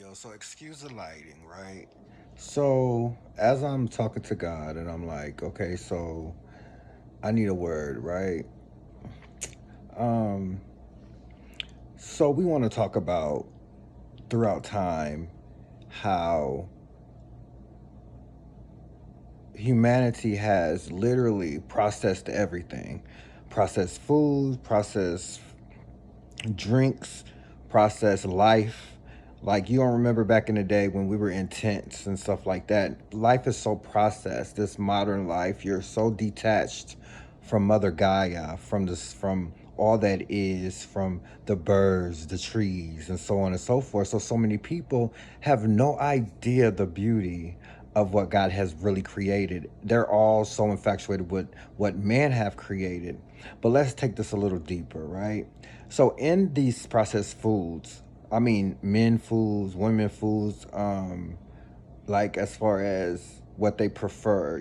Yo, so excuse the lighting, right? So, as I'm talking to God and I'm like, okay, so I need a word, right? Um, so we want to talk about throughout time how humanity has literally processed everything. Processed food, processed drinks, processed life. Like you don't remember back in the day when we were in tents and stuff like that. Life is so processed. This modern life, you're so detached from Mother Gaia, from all that is, from the birds, the trees, and so on and so forth. So many people have no idea the beauty of what God has really created. They're all so infatuated with what man have created. But let's take this a little deeper, right? So in these processed foods, I mean men foods, women foods, like as far as what they prefer,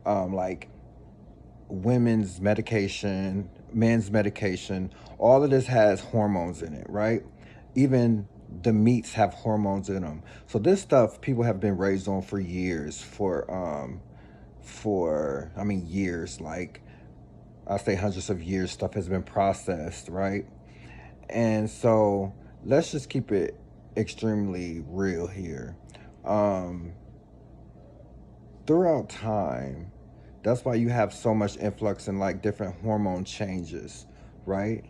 like women's medication, men's medication, all of this has hormones in it, right? Even the meats have hormones in them. So this stuff people have been raised on for years, for I mean years, like I say hundreds of years, stuff has been processed, right? And so let's just keep it extremely real here. Um, Throughout time, that's why you have so much influx in like different hormone changes, right?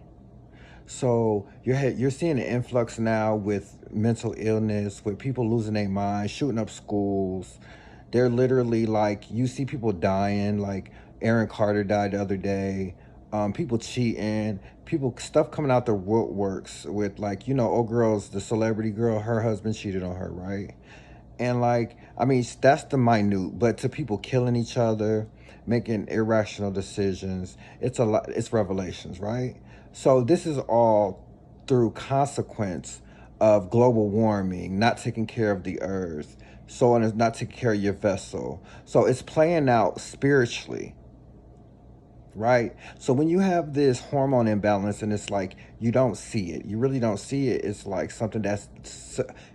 So you're seeing an influx now with mental illness, with people losing their mind, shooting up schools. They're literally like you see people dying. Like Aaron Carter died the other day. People cheating. People stuff coming out the woodworks with like old girls. The celebrity girl, her husband cheated on her, right? And like I mean that's the minute, but to people killing each other, making irrational decisions, it's a lot. It's revelations, right? So this is all through consequence of global warming, not taking care of the earth, so on, is not taking care of your vessel. So it's playing out spiritually, right? So when you have this hormone imbalance and it's like you don't see it, you really don't see it. It's like something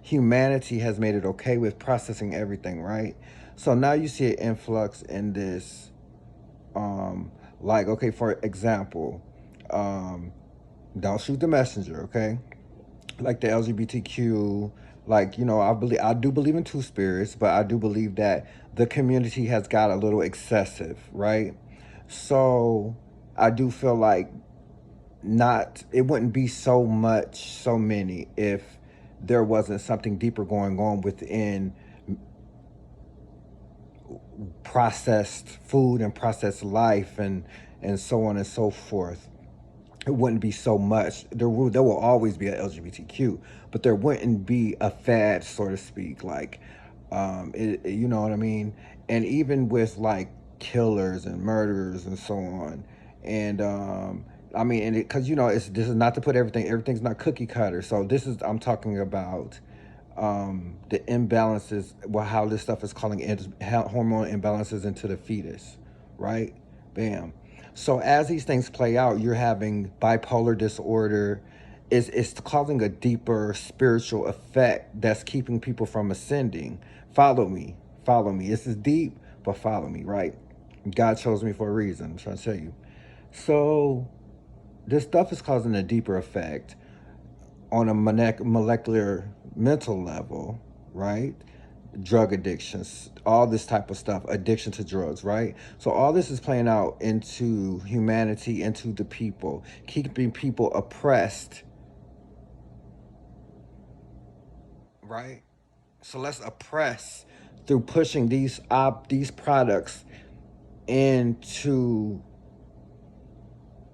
humanity has made it okay with processing everything, right? So now you see an influx in this, um, like okay, for example, um, don't shoot the messenger, okay? Like the LGBTQ, like I do believe in two spirits, but I do believe that the community has got a little excessive, right? So I do feel like not it wouldn't be so many if there wasn't something deeper going on within processed food and processed life and so on and so forth. It wouldn't be so much. There will always be a LGBTQ, but there wouldn't be a fad, so to speak. Like, you know what I mean? And even with like killers and murderers and so on, and I mean, and because this is not to put everything's not cookie cutter. So this is I'm talking about the imbalances, well, how this stuff is calling hormone imbalances into the fetus, right? Bam. So as these things play out, you're having bipolar disorder. It's causing a deeper spiritual effect that's keeping people from ascending. Follow me, follow me. This is deep, but follow me, right? God chose me for a reason. I'm trying to tell you. So this stuff is causing a deeper effect on a molecular mental level, right? Drug addictions, all this type of stuff, addiction to drugs, right? So all this is playing out into humanity, into the people, keeping people oppressed, right? So let's oppress through pushing these products into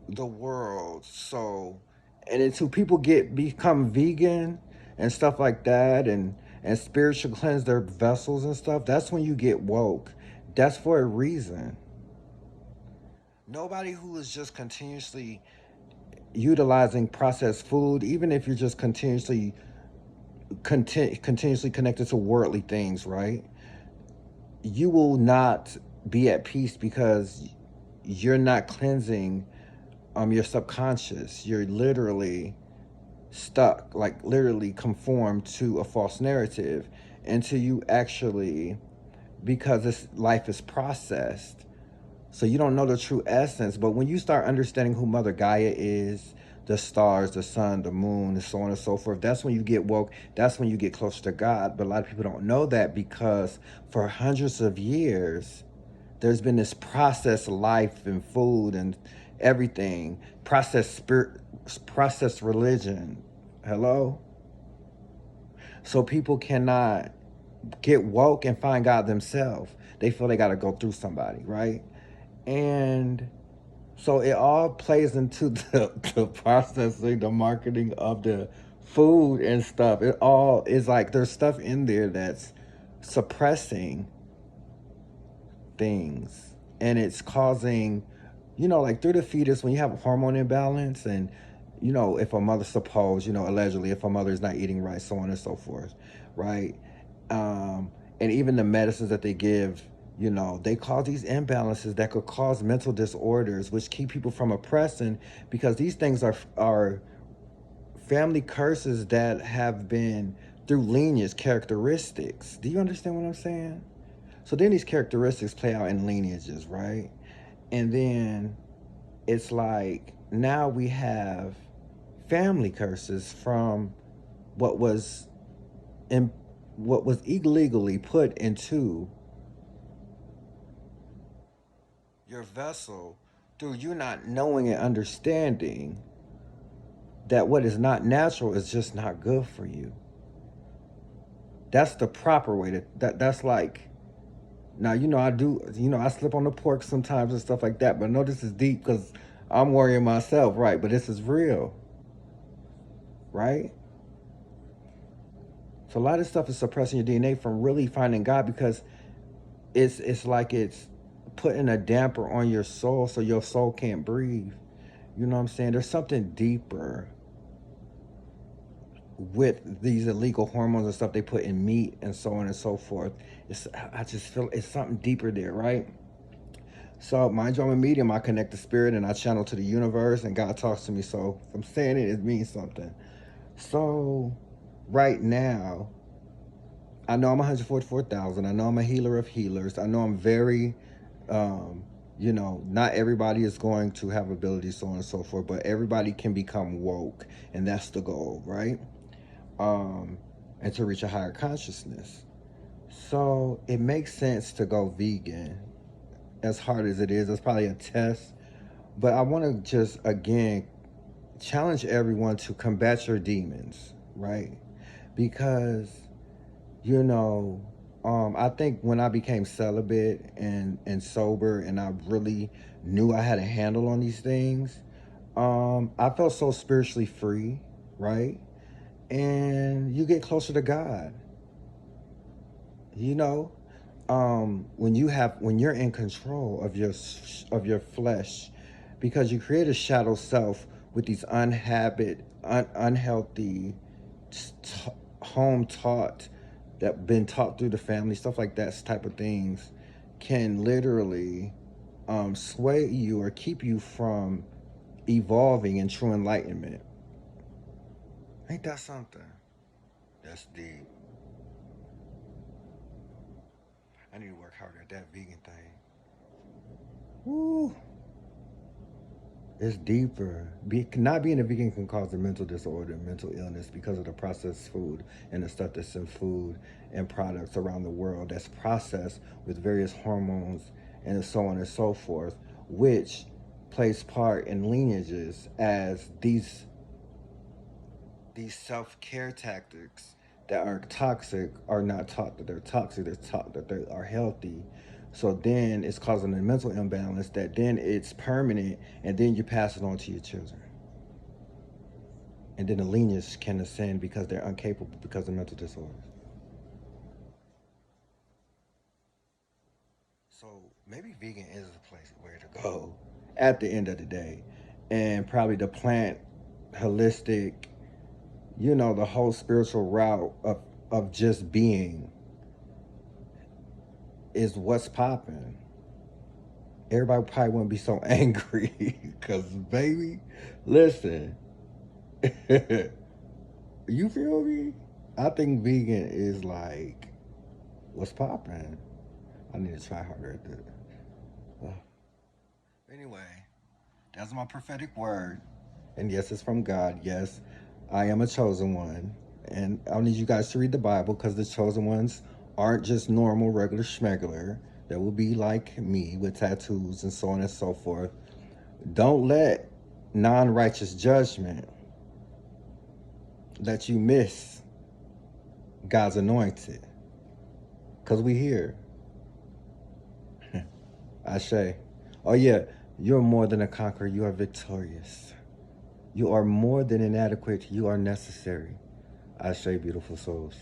the world. So, and until people become vegan and stuff like that, and spiritual cleanse their vessels and stuff, that's when you get woke. That's for a reason. Nobody who is just continuously utilizing processed food, even if you're just continuously connected to worldly things, right? You will not be at peace because you're not cleansing your subconscious. You're literally stuck, like literally conform to a false narrative until you actually, because this life is processed, so you don't know the true essence. But when you start understanding who Mother Gaia is, the stars, the sun, the moon, and so on and so forth, that's when you get woke. That's when you get closer to God. But a lot of people don't know that because for hundreds of years, there's been this processed life and food and everything, processed spirit, processed religion. Hello? So people cannot get woke and find God themselves. They feel they got to go through somebody, right? And so it all plays into the processing, the marketing of the food and stuff. It all is like there's stuff in there that's suppressing things, and it's causing, like through the fetus when you have a hormone imbalance, and if a mother, suppose, allegedly, if a mother is not eating right, so on and so forth, right? And even the medicines that they give, they cause these imbalances that could cause mental disorders, which keep people from oppressing, because these things are family curses that have been through lineage characteristics. Do you understand what I'm saying? So then these characteristics play out in lineages, right? And then it's like now we have family curses from what was in, what was illegally put into your vessel through you not knowing and understanding that what is not natural is just not good for you. That's the proper way that's like, now, I do, I slip on the pork sometimes and stuff like that, but no, this is deep because I'm worrying myself, right? But this is real, right? So a lot of stuff is suppressing your DNA from really finding God, because it's like it's putting a damper on your soul so your soul can't breathe. You know what I'm saying? There's something deeper with these illegal hormones and stuff they put in meat and so on and so forth. I just feel it's something deeper there, right? So, mind you, I'm a medium. I connect the spirit and I channel to the universe, and God talks to me. So, if I'm saying it, it means something. So, right now, I know I'm 144,000. I know I'm a healer of healers. I know I'm very, not everybody is going to have abilities, so on and so forth, but everybody can become woke, and that's the goal, right? Um, and to reach a higher consciousness. So, it makes sense to go vegan, as hard as it is. It's probably a test. But I want to just again challenge everyone to combat your demons, right? Because you know, I think when I became celibate and sober, and I really knew I had a handle on these things, I felt so spiritually free, right? And you get closer to God, you know. When you're in control of your flesh, because you create a shadow self with these unhealthy t- home taught, that been taught through the family, stuff like that, type of things can literally sway you or keep you from evolving in true enlightenment. Ain't that something? That's deep. I need to work harder at that vegan thing. Woo. It's deeper. Not being a vegan can cause a mental disorder, mental illness, because of the processed food and the stuff that's in food and products around the world that's processed with various hormones and so on and so forth, which plays part in lineages as these self-care tactics that are toxic are not taught that they're toxic. They're taught that they are healthy. So then it's causing a mental imbalance that then it's permanent, and then you pass it on to your children. And then the lineage can ascend because they're incapable because of mental disorders. So maybe vegan is a place where to go at the end of the day. And probably the plant holistic, the whole spiritual route of just being is what's popping. Everybody probably wouldn't be so angry because, baby, listen, You feel me? I think vegan is like what's popping. I need to try harder at that. Uh, Anyway, that's my prophetic word. And yes, it's from God. Yes, I am a chosen one. And I need you guys to read the Bible because the chosen ones aren't just normal, regular schmegular. That will be like me with tattoos and so on and so forth. Don't let non righteous judgment let you miss God's anointed. Because we here. Ashe. Oh, yeah. You're more than a conqueror. You are victorious. You are more than inadequate. You are necessary. Ashe, beautiful souls.